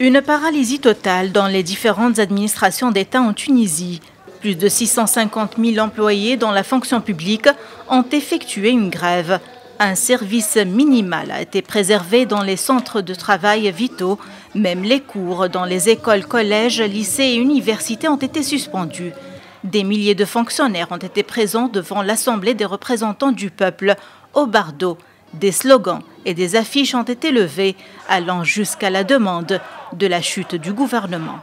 Une paralysie totale dans les différentes administrations d'État en Tunisie. Plus de 650 000 employés dans la fonction publique ont effectué une grève. Un service minimal a été préservé dans les centres de travail vitaux. Même les cours dans les écoles, collèges, lycées et universités ont été suspendus. Des milliers de fonctionnaires ont été présents devant l'Assemblée des représentants du peuple, au Bardo. Des slogans et des affiches ont été levés, allant jusqu'à la demande de la chute du gouvernement.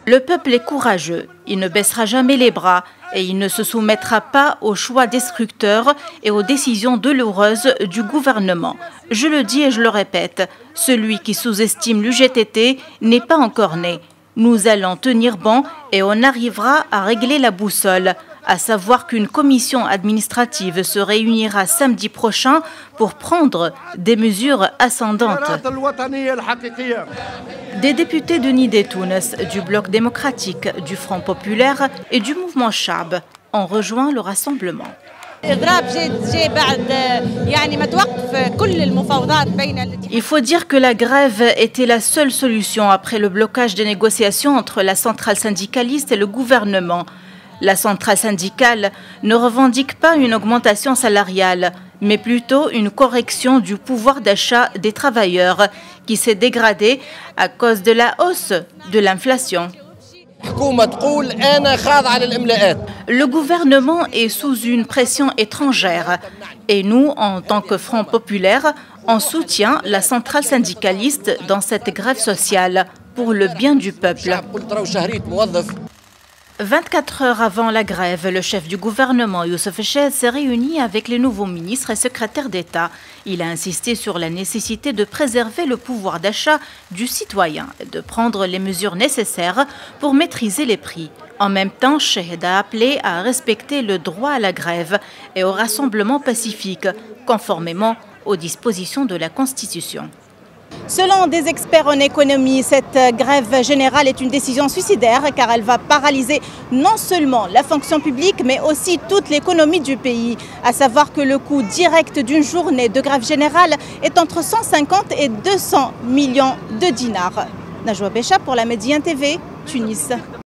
Le peuple est courageux, il ne baissera jamais les bras et il ne se soumettra pas aux choix destructeurs et aux décisions douloureuses du gouvernement. Je le dis et je le répète, celui qui sous-estime l'UGTT n'est pas encore né. Nous allons tenir bon et on arrivera à régler la boussole, à savoir qu'une commission administrative se réunira samedi prochain pour prendre des mesures ascendantes. Des députés de Nidé Tounes, du Bloc démocratique, du Front populaire et du mouvement Chab ont rejoint le rassemblement. Il faut dire que la grève était la seule solution après le blocage des négociations entre la centrale syndicaliste et le gouvernement. La centrale syndicale ne revendique pas une augmentation salariale, mais plutôt une correction du pouvoir d'achat des travailleurs qui s'est dégradé à cause de la hausse de l'inflation. Le gouvernement est sous une pression étrangère et nous, en tant que Front populaire, on soutient la centrale syndicaliste dans cette grève sociale pour le bien du peuple. 24 heures avant la grève, le chef du gouvernement, Youssef Chedd, s'est réuni avec les nouveaux ministres et secrétaires d'État. Il a insisté sur la nécessité de préserver le pouvoir d'achat du citoyen et de prendre les mesures nécessaires pour maîtriser les prix. En même temps, Chedd a appelé à respecter le droit à la grève et au rassemblement pacifique, conformément aux dispositions de la Constitution. Selon des experts en économie, cette grève générale est une décision suicidaire car elle va paralyser non seulement la fonction publique mais aussi toute l'économie du pays. À savoir que le coût direct d'une journée de grève générale est entre 150 et 200 millions de dinars. Najwa Becha pour la Médien TV, Tunis.